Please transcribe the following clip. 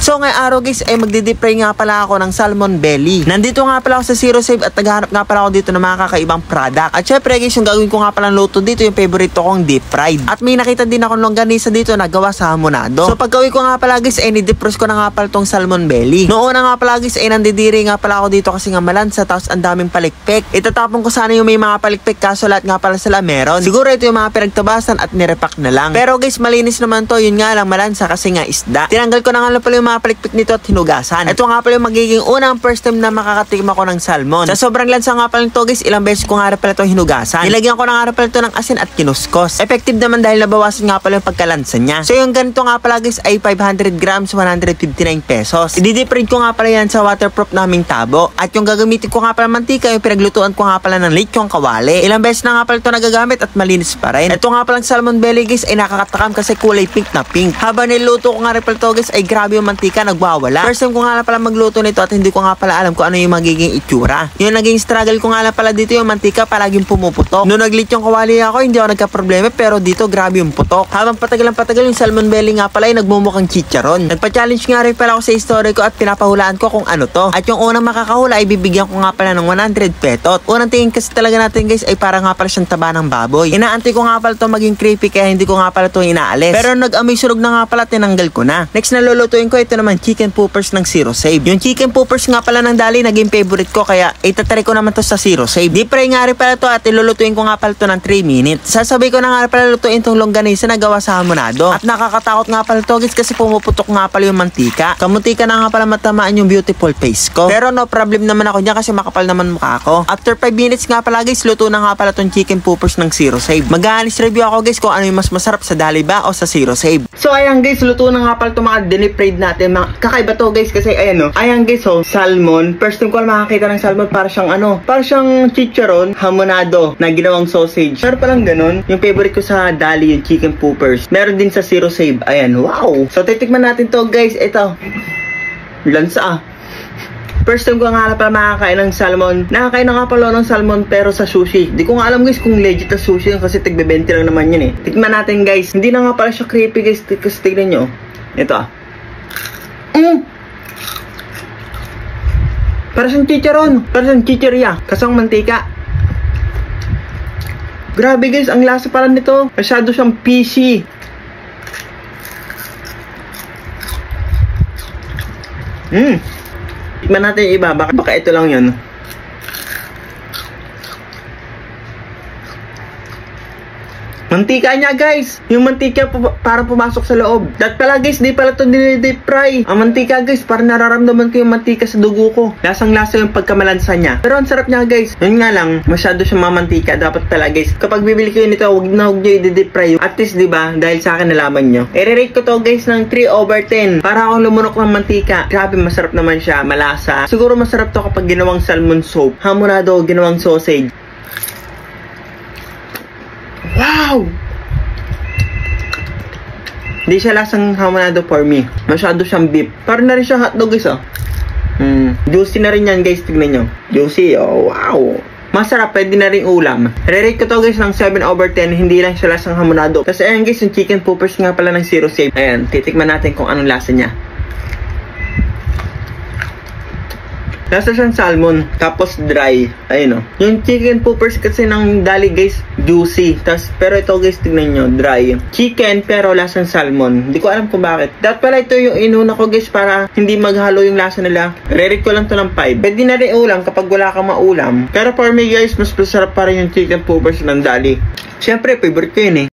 So ngayong araw guys ay magdi-deep fry nga pala ako ng salmon belly. Nandito nga pala ako sa Zero Save at naghahanap nga pala ako dito ng mga kakaibang product. At syempre guys, yung gagawin ko nga pala ng luto dito, yung favorite kong deep fried. At may nakita din akong longganisa dito na gawa sa hamonado. So paggawin ko nga pala guys ay ni-defrost ko na nga pala tong salmon belly. Noon na nga pala guys ay nandidiri nga pala ako dito kasi nga malansa tapos ang daming palikpik. Itatapon ko sana yung may mga palikpik kaso lahat nga pala sila meron. Siguro ito yung mga pinagtabasan at nirepack na lang. Pero guys malinis naman to, yun nga lang malansa kasi nga isda. Tinanggal ko na nga pala yung mga palikpik nito at hinugasan. Ito nga pala yung magiging unang first time na makakatikim ako ng salmon. Sa sobrang lansa nga pala nito guys, ilang beses ko nga pala itong hinugasan. Nilagyan ko na nga pala ito ng asin at kinuskos. Effective naman dahil nabawasan nga pala yung pagkalansa niya. So yung ganito nga pala guys ay 500 grams, 159 pesos. I-deep-fried ko nga pala yan sa waterproof naming tabo. At yung gagamitin ko nga pala mantika, yung pinaglutuan ko nga pala ng lechong kawali. Ilang beses na nga pala ito nagagamit at malinis pa rin. Ito nga palang salmon belly guys ay nakakatakam kasi kulay pink na pink. Habang niluto ko nga rin pala ito guys ay grabe yung mantika nagwawala. First time ko nga pala magluto nito at hindi ko nga pala alam kung ano yung magiging itsura. Yung naging struggle ko nga pala dito yung mantika palaging pumuputok. Noong nag-lechong kawali ako hindi ako nagka-problema pero dito grabe yung putok. Habang patagal yung salmon belly nga pala ay nagmumukhang chicharon. Nagpa-challenge nga rin pala ako sa story ko at pinapahulaan ko kung ano to. At yung unang makakahula ay bibigyan ko nga pala ng 100 petot. Unang tingin kasi talaga natin guys ay parang nga pala siyang taba ng baboy. Inaantay ko nga pala to maging creepy kaya hindi ko nga pala to inaalis. Pero nag-amoy sunog na nga pala tinanggal ko na. Next na lulutuin ko ito naman chicken poopers ng Zero Save. Yung chicken poopers nga pala ng Dali naging favorite ko kaya itatry ko naman to sa Zero Save. Deep fry nga rin pala to at ilulutuin ko nga pala to ng 3 minutes. Sasabay ko na nga pala lutuin tong longganisa na gawa sa hamonado. At nakakatakot nga pala to guys kasi pumuputok nga pala yung mantika. Kamuntika na nga pala matamaan yung beautiful face ko. Pero no problem naman ako dyan kasi makapal naman mukha ko. After 5 minutes nga pala guys, luto na nga pala tong chicken poopers ng Zero Save. Mag-honest review ako guys kung ano yung mas masarap sa Dali ba o sa Zero Save. So ayan guys, luto na nga pala itong mga deep fried natin. Kakaiba to guys kasi ayan no. Ayan guys oh, salmon. First time ko makakita ng salmon para siyang para siyang chicharon hamonado na ginawang sausage. Pero palang ganun, yung favorite ko sa Dali yung chicken poopers. Meron din sa Zero Save. Ayan, wow. So titikman natin to guys. Ito. Lansa First time ko nga pala makakain ng salmon. Nakakain na nga pala ng salmon pero sa sushi. Di ko nga alam guys kung legit na sushi yun kasi tig-20 lang naman yun eh. Tikman natin guys. Hindi na nga pala siya creepy guys kasi tignan nyo. Ito Para siyang chicharon. Para siyang chichirya. Kasang mantika. Grabe guys, ang lasa pala nito. Masyado siyang fishy. Tikman natin yung iba. Baka ito lang yun. Mantika niya guys. Yung mantika para pumasok sa loob. Dahil pala guys, di pala ito dinidip fry. Ang mantika guys, parang nararamdaman ko yung mantika sa dugo ko. Lasang lasa yung pagkamalansa niya. Pero ang sarap niya guys. Yun nga lang, masyado siyang mamantika. Dapat pala guys, kapag bibili kayo nito, huwag nyo i-deep fry. At least diba, dahil sa akin nalaman nyo. I-rate ko to guys ng 3/10. Para akong lumunok ng mantika. Grabe, masarap naman siya, malasa. Siguro masarap to kapag ginawang salmon soup. Hamonado, ginawang sausage. Wow! Hindi siya lasang hamonado for me. Masyado siyang beef. Parang na rin siya hotdog guys Juicy na rin yan guys. Tignan nyo. Juicy. Oh wow. Masarap. Pwede na rin ulam. Re-rate ko to guys ng 7/10. Hindi lang siya lasang hamonado. Kasi ayan guys, yung chicken poopers nga pala ng Zero Save. Ayan. Titikman natin kung anong lasa niya. Lasa siyang salmon, tapos dry. Ayun o. Yung chicken poopers kasi ng Dali guys, juicy. Pero ito guys, tignan nyo, dry. Chicken, pero lasang salmon. Hindi ko alam kung bakit. Dapat pala ito yung inuna ko guys para hindi maghalo yung lasa nila. Re-rate ko lang to ng 5. Pwede na rin ulam kapag wala kang maulam. Pero for me guys, mas masarap pa rin yung chicken poopers ng Dali. Siyempre, favorite ko yun eh.